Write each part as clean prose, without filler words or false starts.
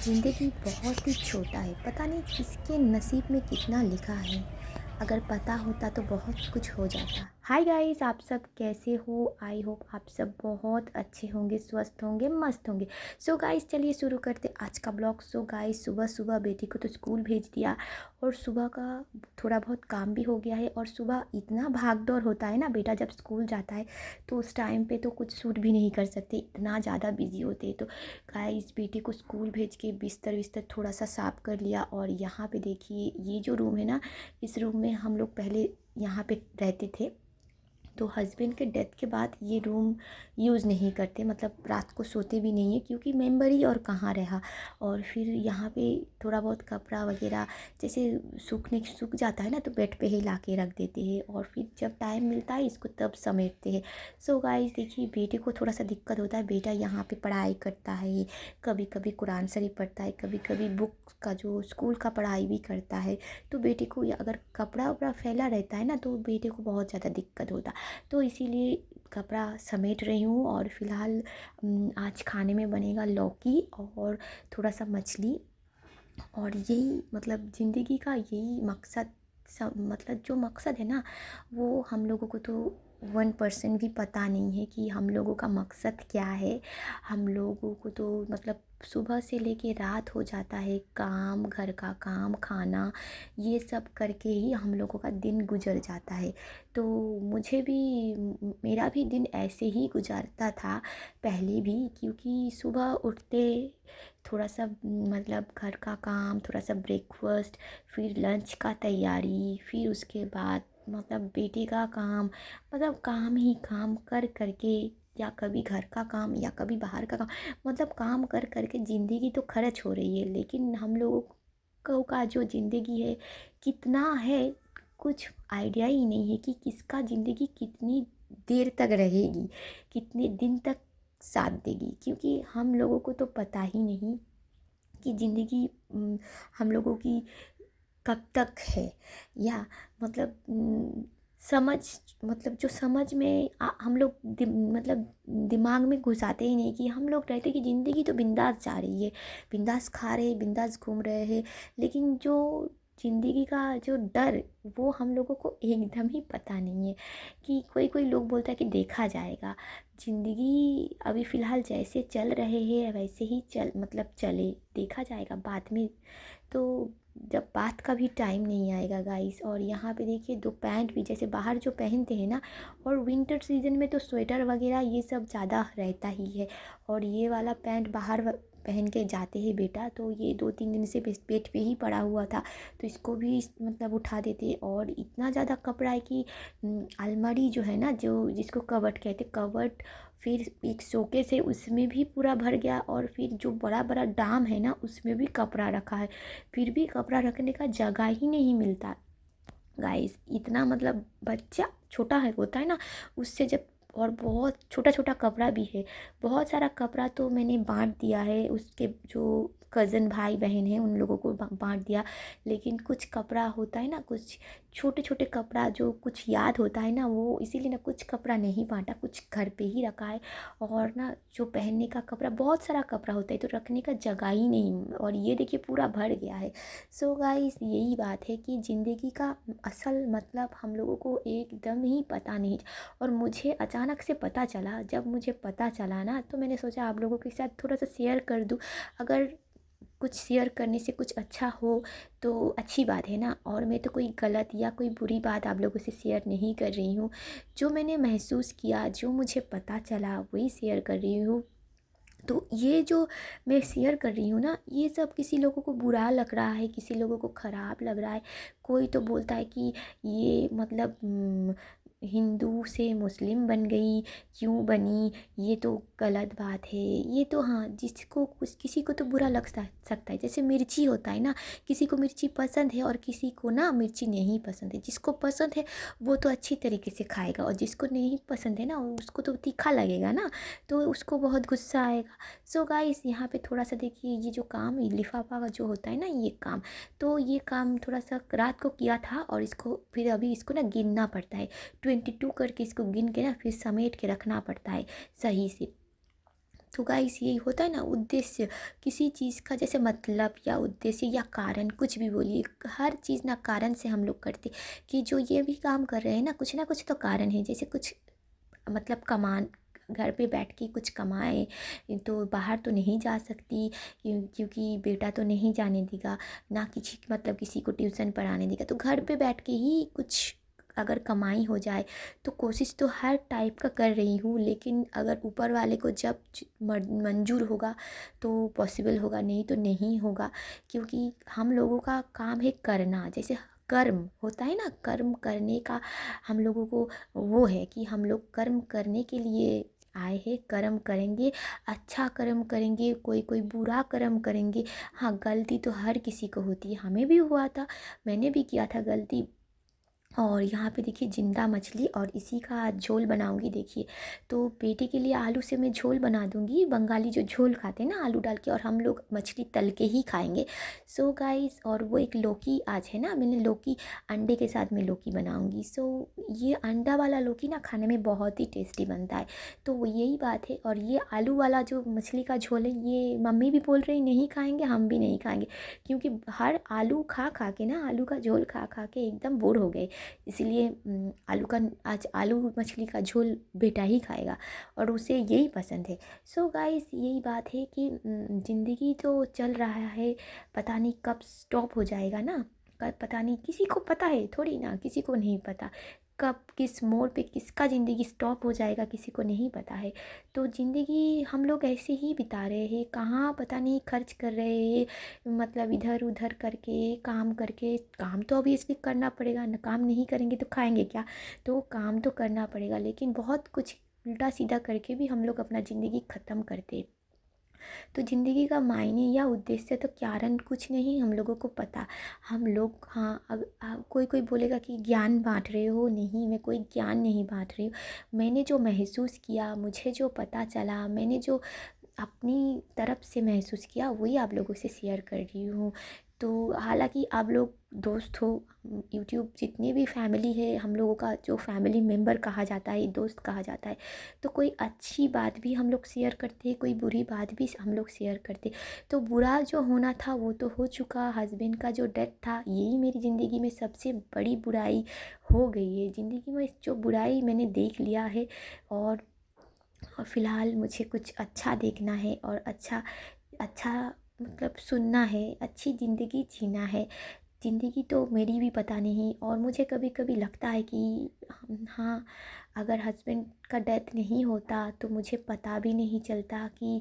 ज़िंदगी बहुत ही छोटा है, पता नहीं किसके नसीब में कितना लिखा है। अगर पता होता तो बहुत कुछ हो जाता। हाय गाइस, आप सब कैसे हो? आई होप आप सब बहुत अच्छे होंगे, स्वस्थ होंगे, मस्त होंगे। सो गाइस, चलिए शुरू करते आज का ब्लॉग। सो गाइस, सुबह सुबह बेटी को तो स्कूल भेज दिया और सुबह का थोड़ा बहुत काम भी हो गया है। और सुबह इतना भाग दौड़ होता है ना, बेटा जब स्कूल जाता है तो उस टाइम पे तो कुछ शूट भी नहीं कर सकते, इतना ज़्यादा बिजी होते हैं। तो गाइस, बेटे को स्कूल भेज के बिस्तर विस्तर थोड़ा सा साफ़ कर लिया। और यहाँ पे देखिए, ये जो रूम है ना, इस रूम में हम लोग पहले यहाँ पे रहते थे। तो हस्बैंड के डेथ के बाद ये रूम यूज़ नहीं करते, मतलब रात को सोते भी नहीं है, क्योंकि मेंबर ही और कहाँ रहा। और फिर यहाँ पे थोड़ा बहुत कपड़ा वगैरह जैसे सूख जाता है ना, तो बेड पे ही ला के रख देते हैं और फिर जब टाइम मिलता है इसको तब समेटते हैं। सो गाइस, देखिए बेटे को थोड़ा सा दिक्कत होता है। बेटा यहाँ पे पढ़ाई करता है, कभी कभी कुरान शरीफ पढ़ता है, कभी कभी बुक का जो स्कूल का पढ़ाई भी करता है। तो बेटे को अगर कपड़ा वपड़ा फैला रहता है ना, तो बेटे को बहुत ज़्यादा दिक्कत होता। तो इसीलिए कपड़ा समेट रही हूँ। और फिलहाल आज खाने में बनेगा लौकी और थोड़ा सा मछली। और यही मतलब ज़िंदगी का यही मकसद, सब मतलब जो मकसद है ना, वो हम लोगों को तो 1% भी पता नहीं है कि हम लोगों का मकसद क्या है। हम लोगों को तो मतलब सुबह से लेके रात हो जाता है, काम, घर का काम, खाना, ये सब करके ही हम लोगों का दिन गुजर जाता है। तो मुझे भी मेरा भी दिन ऐसे ही गुजरता था पहले भी, क्योंकि सुबह उठते थोड़ा सा मतलब घर का काम, थोड़ा सा ब्रेकफास्ट, फिर लंच का तैयारी, फिर उसके बाद मतलब बेटे का काम, मतलब काम ही काम कर करके, या कभी घर का काम या कभी बाहर का काम, मतलब काम कर करके ज़िंदगी तो खर्च हो रही है। लेकिन हम लोगों को का जो ज़िंदगी है कितना है, कुछ आइडिया ही नहीं है कि किसका ज़िंदगी कितनी देर तक रहेगी, कितने दिन तक साथ देगी। क्योंकि हम लोगों को तो पता ही नहीं कि ज़िंदगी हम लोगों की कब तक है। या मतलब समझ, मतलब जो समझ में हम लोग मतलब दिमाग में घुसाते ही नहीं, कि हम लोग रहते कि ज़िंदगी तो बिंदास जा रही है, बिंदास खा रहे हैं, बिंदास घूम रहे हैं। लेकिन जो ज़िंदगी का जो डर, वो हम लोगों को एकदम ही पता नहीं है। कि कोई कोई लोग बोलता है कि देखा जाएगा। ज़िंदगी अभी फ़िलहाल जैसे चल रहे हैं वैसे ही मतलब चले, देखा जाएगा बाद में। तो जब बात का भी टाइम नहीं आएगा गाइस। और यहाँ पे देखिए, दो पैंट भी जैसे बाहर जो पहनते हैं ना, और विंटर सीजन में तो स्वेटर वगैरह ये सब ज़्यादा रहता ही है। और ये वाला पैंट बाहर पहन के जाते हैं बेटा, तो ये 2-3 दिन से पेट पे ही पड़ा हुआ था, तो इसको भी मतलब उठा देते। और इतना ज़्यादा कपड़ा है कि अलमारी जो है ना, जो जिसको कबर्ड कहते, कबर्ड, फिर एक शोकेस है उसमें भी पूरा भर गया। और फिर जो बड़ा बड़ा डाम है ना, उसमें भी कपड़ा रखा है, फिर भी कपड़ा रखने का जगह ही नहीं मिलता गाइस। इतना मतलब बच्चा छोटा है होता है ना, उससे जब, और बहुत छोटा छोटा कपड़ा भी है। बहुत सारा कपड़ा तो मैंने बांट दिया है, उसके जो कज़न भाई बहन हैं उन लोगों को बांट दिया। लेकिन कुछ कपड़ा होता है ना, कुछ छोटे छोटे कपड़ा जो कुछ याद होता है ना, वो इसीलिए ना कुछ कपड़ा नहीं बांटा, कुछ घर पे ही रखा है। और ना जो पहनने का कपड़ा, बहुत सारा कपड़ा होता है तो रखने का जगह ही नहीं। और ये देखिए पूरा भर गया है। सो गाइस, यही बात है कि ज़िंदगी का असल मतलब हम लोगों को एकदम ही पता नहीं। और मुझे अचानक से पता चला, जब मुझे पता चला ना, तो मैंने सोचा आप लोगों के साथ थोड़ा सा शेयर कर दूँ। अगर कुछ शेयर करने से कुछ अच्छा हो तो अच्छी बात है ना। और मैं तो कोई गलत या कोई बुरी बात आप लोगों से शेयर नहीं कर रही हूँ। जो मैंने महसूस किया, जो मुझे पता चला, वही शेयर कर रही हूँ। तो ये जो मैं शेयर कर रही हूँ ना, ये सब किसी लोगों को बुरा लग रहा है, किसी लोगों को ख़राब लग रहा है। कोई तो बोलता है कि ये मतलब हिंदू से मुस्लिम बन गई, क्यों बनी, ये तो गलत बात है। ये तो हाँ, जिसको कुछ किसी को तो बुरा लग सकता है। जैसे मिर्ची होता है ना, किसी को मिर्ची पसंद है और किसी को ना मिर्ची नहीं पसंद है। जिसको पसंद है वो तो अच्छी तरीके से खाएगा, और जिसको नहीं पसंद है ना, उसको तो तीखा लगेगा ना, तो उसको बहुत गुस्सा आएगा। सो गाइस, यहाँ पे थोड़ा सा देखिए, ये जो काम, ये लिफाफा का जो होता है ना, ये काम, तो ये काम थोड़ा सा रात को किया था। और इसको फिर अभी इसको ना गिनना पड़ता है, 22 करके इसको गिन के ना फिर समेट के रखना पड़ता है सही से। तो गाइस यही होता है ना उद्देश्य, किसी चीज़ का जैसे मतलब या उद्देश्य या कारण, कुछ भी बोलिए, हर चीज़ ना कारण से हम लोग करते, कि जो ये भी काम कर रहे हैं ना कुछ तो कारण है। जैसे कुछ मतलब कमान, घर पे बैठ के कुछ कमाए, तो बाहर तो नहीं जा सकती, क्योंकि बेटा तो नहीं जाने देगा, ना किसी मतलब किसी को ट्यूशन पढ़ाने देगा, तो घर पे बैठ के ही कुछ अगर कमाई हो जाए, तो कोशिश तो हर टाइप का कर रही हूँ। लेकिन अगर ऊपर वाले को जब मंजूर होगा तो पॉसिबल होगा, नहीं तो नहीं होगा। क्योंकि हम लोगों का काम है करना, जैसे कर्म होता है ना, कर्म करने का हम लोगों को वो है कि हम लोग कर्म करने के लिए आए हैं, कर्म करेंगे, अच्छा कर्म करेंगे, कोई कोई बुरा कर्म करेंगे। हाँ, गलती तो हर किसी को होती है, हमें भी हुआ था, मैंने भी किया था गलती। और यहाँ पे देखिए जिंदा मछली और इसी का आज झोल बनाऊंगी। देखिए, तो बेटे के लिए आलू से मैं झोल बना दूंगी, बंगाली जो झोल खाते हैं ना आलू डाल के, और हम लोग मछली तल के ही खाएंगे। सो गाइस, और वो एक लौकी आज है ना, मैंने लौकी, अंडे के साथ में लौकी बनाऊंगी। सो ये अंडा वाला लौकी ना खाने में बहुत ही टेस्टी बनता है। तो वो यही बात है। और ये आलू वाला जो मछली का झोल है, ये मम्मी भी बोल रही नहीं खाएंगे, हम भी नहीं खाएंगे, क्योंकि हर आलू खा खा के ना, आलू का झोल खा खा के एकदम बोर हो गए। इसीलिए आलू का आज आलू मछली का झोल बेटा ही खाएगा, और उसे यही पसंद है। सो गाइस, यही बात है कि ज़िंदगी तो चल रहा है, पता नहीं कब स्टॉप हो जाएगा ना, कब पता नहीं, किसी को पता है थोड़ी ना, किसी को नहीं पता कब किस मोड़ पे किसका ज़िंदगी स्टॉप हो जाएगा, किसी को नहीं पता है। तो ज़िंदगी हम लोग ऐसे ही बिता रहे हैं, कहाँ पता नहीं खर्च कर रहे हैं, मतलब इधर उधर करके, काम करके। काम तो ऑब्वियसली करना पड़ेगा ना, काम नहीं करेंगे तो खाएंगे क्या, तो काम तो करना पड़ेगा। लेकिन बहुत कुछ उल्टा सीधा करके भी हम लोग अपना ज़िंदगी ख़त्म करते। तो ज़िंदगी का मायने या उद्देश्य तो कारण कुछ नहीं हम लोगों को पता। हम लोग, हाँ, कोई कोई बोलेगा कि ज्ञान बांट रहे हो, नहीं, मैं कोई ज्ञान नहीं बांट रही हूँ। मैंने जो महसूस किया, मुझे जो पता चला, मैंने जो अपनी तरफ से महसूस किया, वही आप लोगों से शेयर कर रही हूँ। तो हालांकि आप लोग दोस्त हो, यूट्यूब जितनी भी फैमिली है, हम लोगों का जो फैमिली मेम्बर कहा जाता है, दोस्त कहा जाता है, तो कोई अच्छी बात भी हम लोग शेयर करते हैं, कोई बुरी बात भी हम लोग शेयर करते। तो बुरा जो होना था वो तो हो चुका, हस्बैंड का जो डेथ था, यही मेरी ज़िंदगी में सबसे बड़ी बुराई हो गई है। ज़िंदगी में जो बुराई मैंने देख लिया है, और फ़िलहाल मुझे कुछ अच्छा देखना है, और अच्छा अच्छा मतलब सुनना है, अच्छी ज़िंदगी जीना है। ज़िंदगी तो मेरी भी पता नहीं, और मुझे कभी कभी लगता है कि हाँ, अगर हस्बैंड का डेथ नहीं होता तो मुझे पता भी नहीं चलता कि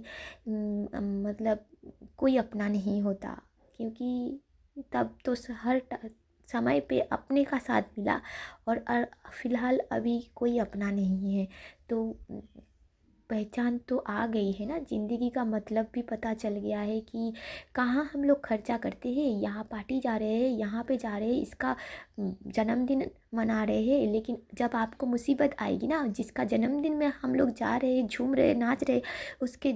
मतलब कोई अपना नहीं होता। क्योंकि तब तो हर समय पे अपने का साथ मिला, और फ़िलहाल अभी कोई अपना नहीं है। तो पहचान तो आ गई है ना, ज़िंदगी का मतलब भी पता चल गया है कि कहाँ हम लोग खर्चा करते हैं, यहाँ पार्टी जा रहे हैं, यहाँ पे जा रहे हैं, इसका जन्मदिन मना रहे हैं। लेकिन जब आपको मुसीबत आएगी ना, जिसका जन्मदिन में हम लोग जा रहे हैं, झूम रहे, नाच रहे, जिसके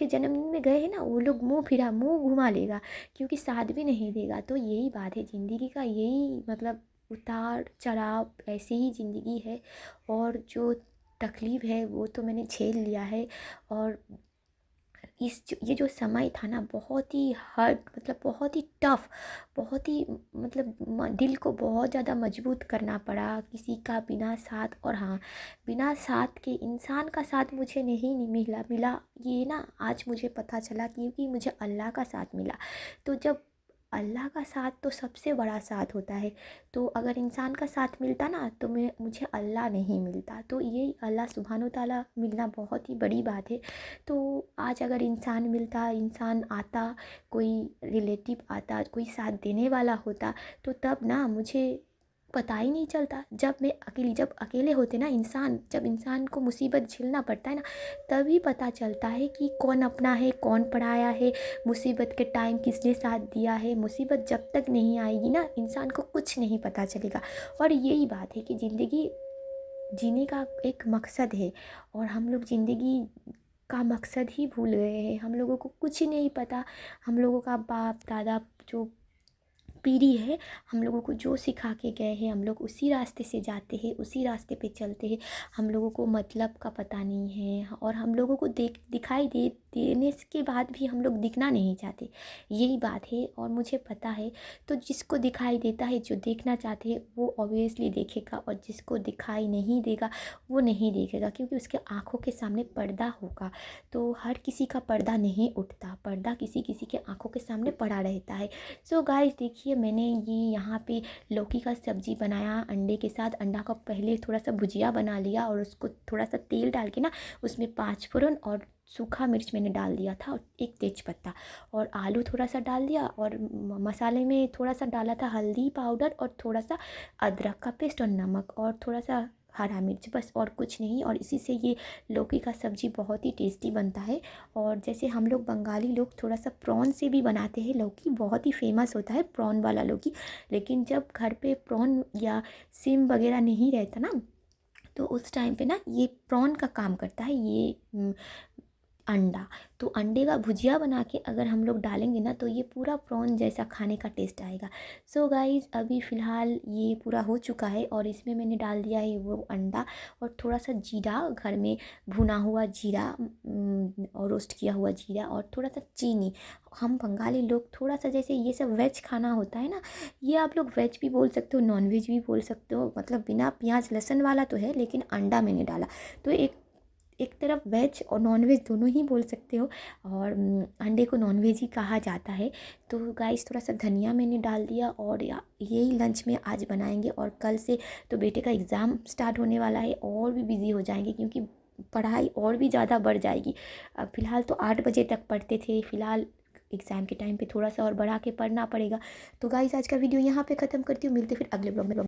जन्मदिन में गए हैं ना, वो लोग मुंह घुमा लेगा, क्योंकि साथ भी नहीं देगा। तो यही बात है, ज़िंदगी का यही मतलब उतार चढ़ाव, ऐसे ही ज़िंदगी है। और जो तकलीफ़ है वो तो मैंने झेल लिया है। और ये जो समय था ना, बहुत ही हार्ड, मतलब बहुत ही टफ, बहुत ही मतलब दिल को बहुत ज़्यादा मजबूत करना पड़ा, किसी का बिना साथ। और हाँ, बिना साथ के, इंसान का साथ मुझे नहीं मिला ये ना, आज मुझे पता चला, क्योंकि मुझे अल्लाह का साथ मिला। तो जब अल्लाह का साथ तो सबसे बड़ा साथ होता है, तो अगर इंसान का साथ मिलता ना, तो मुझे अल्लाह नहीं मिलता। तो ये अल्लाह सुब्हानो ताला मिलना बहुत ही बड़ी बात है। तो आज अगर इंसान मिलता, इंसान आता, कोई रिलेटिव आता, कोई साथ देने वाला होता, तो तब ना मुझे पता ही नहीं चलता। जब अकेले होते ना इंसान, जब इंसान को मुसीबत झेलना पड़ता है ना, तभी पता चलता है कि कौन अपना है, कौन पराया है, मुसीबत के टाइम किसने साथ दिया है। मुसीबत जब तक नहीं आएगी ना, इंसान को कुछ नहीं पता चलेगा। और यही बात है कि ज़िंदगी जीने का एक मकसद है, और हम लोग ज़िंदगी का मकसद ही भूल गए हैं। हम लोगों को कुछ ही नहीं पता। हम लोगों का बाप दादा जो पीढ़ी है, हम लोगों को जो सिखा के गए हैं हम लोग उसी रास्ते से जाते हैं, उसी रास्ते पे चलते हैं। हम लोगों को मतलब का पता नहीं है और हम लोगों को दिखाई देने के बाद भी हम लोग दिखना नहीं चाहते, यही बात है। और मुझे पता है तो जिसको दिखाई देता है, जो देखना चाहते हैं वो ऑब्वियसली देखेगा, और जिसको दिखाई नहीं देगा वो नहीं देखेगा, क्योंकि उसके आँखों के सामने पर्दा होगा। तो हर किसी का पर्दा नहीं उठता, पर्दा किसी किसी के आँखों के सामने पड़ा रहता है। सो गाइस देखिए, मैंने ये यहाँ पे लौकी का सब्ज़ी बनाया अंडे के साथ। अंडा का पहले थोड़ा सा भुजिया बना लिया और उसको थोड़ा सा तेल डाल के ना उसमें 5 फोरन और सूखा मिर्च मैंने डाल दिया था और एक तेज़पत्ता, और आलू थोड़ा सा डाल दिया, और मसाले में थोड़ा सा डाला था हल्दी पाउडर और थोड़ा सा अदरक का पेस्ट और नमक और थोड़ा सा हरा मिर्च, बस और कुछ नहीं। और इसी से ये लौकी का सब्ज़ी बहुत ही टेस्टी बनता है। और जैसे हम लोग बंगाली लोग थोड़ा सा प्रॉन से भी बनाते हैं लौकी, बहुत ही फेमस होता है प्रॉन वाला लौकी। लेकिन जब घर पे प्रॉन या सिम वगैरह नहीं रहता ना, तो उस टाइम पे ना ये प्रॉन का काम करता है ये अंडा। तो अंडे का भुजिया बना के अगर हम लोग डालेंगे ना तो ये पूरा प्रॉन जैसा खाने का टेस्ट आएगा। सो गाइज़ अभी फ़िलहाल ये पूरा हो चुका है और इसमें मैंने डाल दिया है वो अंडा और थोड़ा सा जीरा, घर में भुना हुआ जीरा और रोस्ट किया हुआ जीरा और थोड़ा सा चीनी। हम बंगाली लोग थोड़ा सा, जैसे ये सब वेज खाना होता है ना, ये आप लोग वेज भी बोल सकते हो, नॉन वेज भी बोल सकते हो, मतलब बिना प्याज लहसुन वाला तो है, लेकिन अंडा मैंने डाला तो एक तरफ वेज और नॉन वेज दोनों ही बोल सकते हो। और अंडे को नॉन वेज ही कहा जाता है। तो गाइस थोड़ा सा धनिया मैंने डाल दिया और यही लंच में आज बनाएंगे। और कल से तो बेटे का एग्ज़ाम स्टार्ट होने वाला है, और भी बिज़ी हो जाएंगे क्योंकि पढ़ाई और भी ज़्यादा बढ़ जाएगी। अब फ़िलहाल तो 8 बजे तक पढ़ते थे, फ़िलहाल एग्ज़ाम के टाइम पे थोड़ा सा और बढ़ा के पढ़ना पड़ेगा। तो गाइस आज का वीडियो यहाँ पे ख़त्म करती हूँ, मिलते फिर अगले ब्लॉग में।